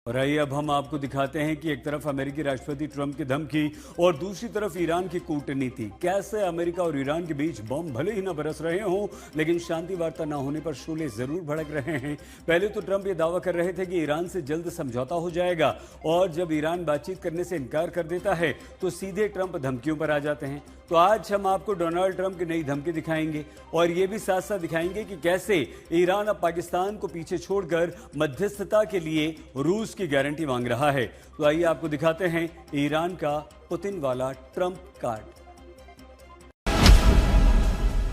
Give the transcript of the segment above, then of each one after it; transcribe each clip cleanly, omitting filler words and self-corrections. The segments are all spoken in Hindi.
और आइए अब हम आपको दिखाते हैं कि एक तरफ अमेरिकी राष्ट्रपति ट्रंप की धमकी और दूसरी तरफ ईरान की कूटनीति। कैसे अमेरिका और ईरान के बीच बम भले ही न बरस रहे हों, लेकिन शांति वार्ता न होने पर शोले जरूर भड़क रहे हैं। पहले तो ट्रंप ये दावा कर रहे थे कि ईरान से जल्द समझौता हो जाएगा, और जब ईरान बातचीत करने से इनकार कर देता है तो सीधे ट्रंप धमकियों पर आ जाते हैं। तो आज हम आपको डोनाल्ड ट्रंप की नई धमकी दिखाएंगे और ये भी साथ साथ दिखाएंगे कि कैसे ईरान अब पाकिस्तान को पीछे छोड़कर मध्यस्थता के लिए रूस की गारंटी मांग रहा है। तो आइए आपको दिखाते हैं ईरान का पुतिन वाला ट्रंप कार्ड।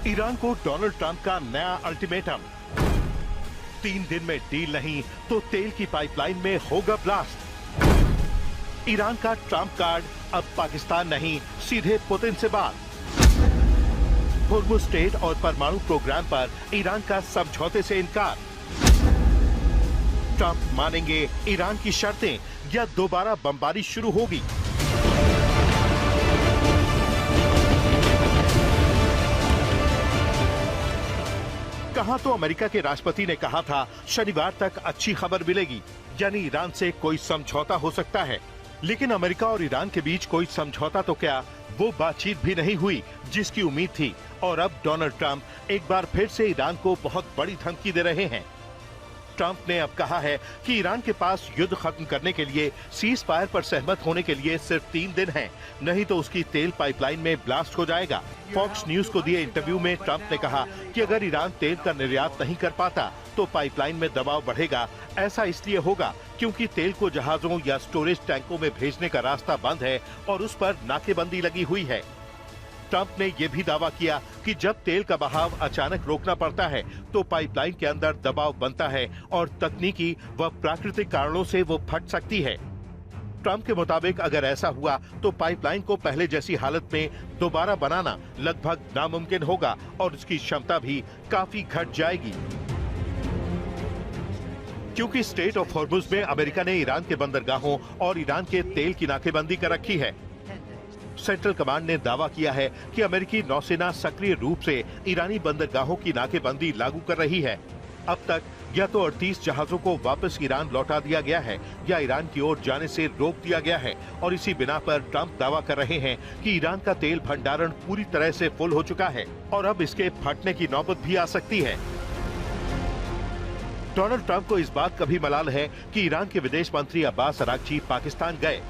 ईरान को डोनाल्ड ट्रंप का नया अल्टीमेटम, 3 दिन में डील नहीं तो तेल की पाइपलाइन में होगा ब्लास्ट। ईरान का ट्रंप कार्ड, अब पाकिस्तान नहीं सीधे पुतिन से बात। होर्मुज़ स्ट्रेट और परमाणु प्रोग्राम पर ईरान का समझौते से इनकार। ट्रंप मानेंगे ईरान की शर्तें या दोबारा बमबारी शुरू होगी? कहा तो अमेरिका के राष्ट्रपति ने कहा था शनिवार तक अच्छी खबर मिलेगी, यानी ईरान से कोई समझौता हो सकता है। लेकिन अमेरिका और ईरान के बीच कोई समझौता तो क्या, वो बातचीत भी नहीं हुई जिसकी उम्मीद थी। और अब डोनाल्ड ट्रंप एक बार फिर से ईरान को बहुत बड़ी धमकी दे रहे हैं। ट्रंप ने अब कहा है कि ईरान के पास युद्ध खत्म करने के लिए सीज फायर पर सहमत होने के लिए सिर्फ 3 दिन हैं, नहीं तो उसकी तेल पाइपलाइन में ब्लास्ट हो जाएगा। फॉक्स न्यूज को दिए इंटरव्यू में ट्रंप ने कहा कि अगर ईरान तेल का निर्यात नहीं कर पाता तो पाइपलाइन में दबाव बढ़ेगा। ऐसा इसलिए होगा क्योंकि तेल को जहाजों या स्टोरेज टैंकों में भेजने का रास्ता बंद है और उस पर नाकेबंदी लगी हुई है। ट्रंप ने यह भी दावा किया कि जब तेल का बहाव अचानक रोकना पड़ता है तो पाइपलाइन के अंदर दबाव बनता है और तकनीकी व प्राकृतिक कारणों से वो फट सकती है। ट्रंप के मुताबिक अगर ऐसा हुआ तो पाइपलाइन को पहले जैसी हालत में दोबारा बनाना लगभग नामुमकिन होगा और उसकी क्षमता भी काफी घट जाएगी। क्योंकि स्ट्रेट ऑफ होर्मुज़ में अमेरिका ने ईरान के बंदरगाहों और ईरान के तेल की नाकेबंदी कर रखी है। सेंट्रल कमांड ने दावा किया है कि अमेरिकी नौसेना सक्रिय रूप से ईरानी बंदरगाहों की नाकेबंदी लागू कर रही है। अब तक या तो 38 जहाजों को वापस ईरान लौटा दिया गया है या ईरान की ओर जाने से रोक दिया गया है, और इसी बिना पर ट्रंप दावा कर रहे हैं कि ईरान का तेल भंडारण पूरी तरह से फुल हो चुका है और अब इसके फटने की नौबत भी आ सकती है। डोनाल्ड ट्रंप को इस बात का भी मलाल है कि ईरान के विदेश मंत्री अब्बास अरागची पाकिस्तान गए,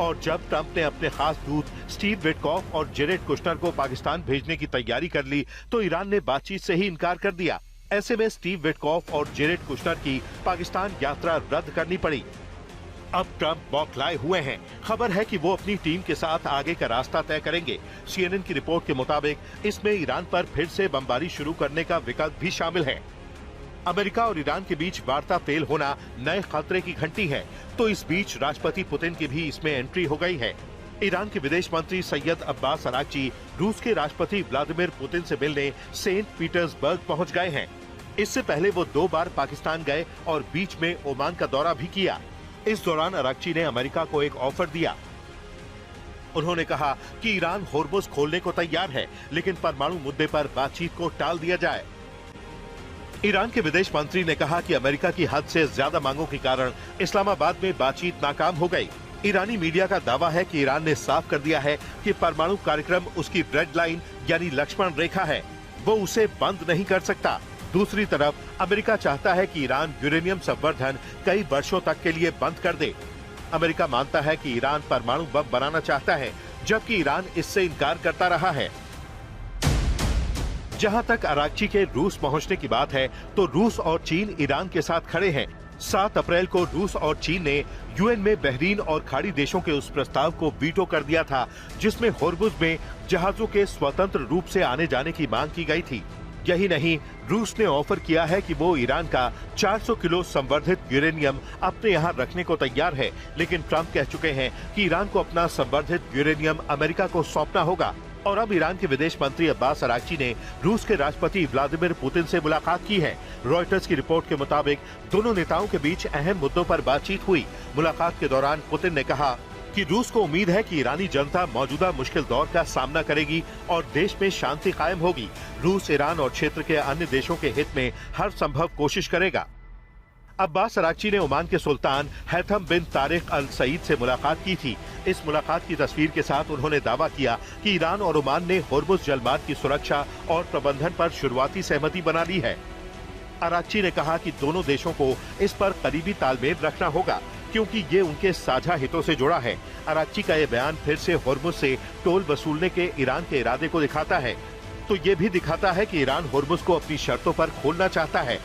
और जब ट्रंप ने अपने खास दूत स्टीव विटकॉफ और जेरेड कुशनर को पाकिस्तान भेजने की तैयारी कर ली तो ईरान ने बातचीत से ही इनकार कर दिया। ऐसे में स्टीव विटकॉफ और जेरेड कुशनर की पाकिस्तान यात्रा रद्द करनी पड़ी। अब ट्रंप बौखलाए हुए हैं। खबर है कि वो अपनी टीम के साथ आगे का रास्ता तय करेंगे। CNN की रिपोर्ट के मुताबिक इसमें ईरान पर फिर से बमबारी शुरू करने का विकल्प भी शामिल है। अमेरिका और ईरान के बीच वार्ता फेल होना नए खतरे की घंटी है, तो इस बीच राष्ट्रपति पुतिन की भी इसमें एंट्री हो गई है। ईरान के विदेश मंत्री सैयद अब्बास अरागची रूस के राष्ट्रपति व्लादिमीर पुतिन से मिलने सेंट पीटर्सबर्ग पहुंच गए हैं। इससे पहले वो 2 बार पाकिस्तान गए और बीच में ओमान का दौरा भी किया। इस दौरान अरागची ने अमेरिका को एक ऑफर दिया। उन्होंने कहा कि ईरान होर्मुज़ खोलने को तैयार है, लेकिन परमाणु मुद्दे पर बातचीत को टाल दिया जाए। ईरान के विदेश मंत्री ने कहा कि अमेरिका की हद से ज्यादा मांगों के कारण इस्लामाबाद में बातचीत नाकाम हो गई। ईरानी मीडिया का दावा है कि ईरान ने साफ कर दिया है कि परमाणु कार्यक्रम उसकी रेड लाइन यानी लक्ष्मण रेखा है, वो उसे बंद नहीं कर सकता। दूसरी तरफ अमेरिका चाहता है कि ईरान यूरेनियम संवर्धन कई वर्षों तक के लिए बंद कर दे। अमेरिका मानता है कि ईरान परमाणु बम बनाना चाहता है, जबकि ईरान इससे इनकार करता रहा है। जहां तक अरागची के रूस पहुंचने की बात है तो रूस और चीन ईरान के साथ खड़े हैं। 7 अप्रैल को रूस और चीन ने यूएन में बहरीन और खाड़ी देशों के उस प्रस्ताव को वीटो कर दिया था जिसमें होर्मुज़ में जहाजों के स्वतंत्र रूप से आने जाने की मांग की गई थी। यही नहीं, रूस ने ऑफर किया है कि वो ईरान का 400 किलो संवर्धित यूरेनियम अपने यहाँ रखने को तैयार है, लेकिन ट्रंप कह चुके हैं कि ईरान को अपना संवर्धित यूरेनियम अमेरिका को सौंपना होगा। और अब ईरान के विदेश मंत्री अब्बास अरागची ने रूस के राष्ट्रपति व्लादिमीर पुतिन से मुलाकात की है। रॉयटर्स की रिपोर्ट के मुताबिक दोनों नेताओं के बीच अहम मुद्दों पर बातचीत हुई। मुलाकात के दौरान पुतिन ने कहा कि रूस को उम्मीद है कि ईरानी जनता मौजूदा मुश्किल दौर का सामना करेगी और देश में शांति कायम होगी। रूस, ईरान और क्षेत्र के अन्य देशों के हित में हर संभव कोशिश करेगा। अब्बास अरागची ने ओमान के सुल्तान हैथम बिन तारिक अल सईद से मुलाकात की थी। इस मुलाकात की तस्वीर के साथ उन्होंने दावा किया कि ईरान और ओमान ने होर्मुज जलमार्ग की सुरक्षा और प्रबंधन पर शुरुआती सहमति बना ली है। अरागची ने कहा कि दोनों देशों को इस पर करीबी तालमेल रखना होगा, क्योंकि ये उनके साझा हितों से जुड़ा है। अरागची का ये बयान फिर से होर्मुज से टोल वसूलने के ईरान के इरादे को दिखाता है, तो ये भी दिखाता है कि ईरान होर्मुज को अपनी शर्तों पर खोलना चाहता है।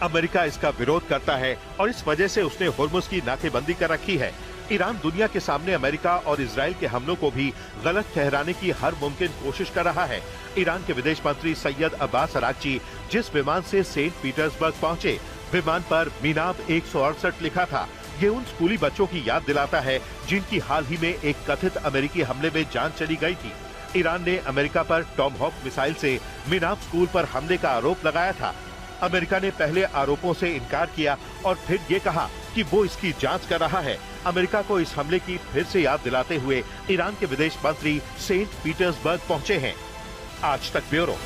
अमेरिका इसका विरोध करता है और इस वजह से उसने होर्मुज की नाकेबंदी कर रखी है। ईरान दुनिया के सामने अमेरिका और इजराइल के हमलों को भी गलत ठहराने की हर मुमकिन कोशिश कर रहा है। ईरान के विदेश मंत्री सैयद अब्बास अरागची जिस विमान से सेंट पीटर्सबर्ग पहुंचे, विमान पर मीनाब 168 लिखा था। ये उन स्कूली बच्चों की याद दिलाता है जिनकी हाल ही में एक कथित अमेरिकी हमले में जान चली गई थी। ईरान ने अमेरिका पर टॉमहॉक मिसाइल से मीनाब स्कूल पर हमले का आरोप लगाया था। अमेरिका ने पहले आरोपों से इनकार किया और फिर ये कहा कि वो इसकी जांच कर रहा है। अमेरिका को इस हमले की फिर से याद दिलाते हुए ईरान के विदेश मंत्री सेंट पीटर्सबर्ग पहुंचे हैं। आज तक ब्यूरो।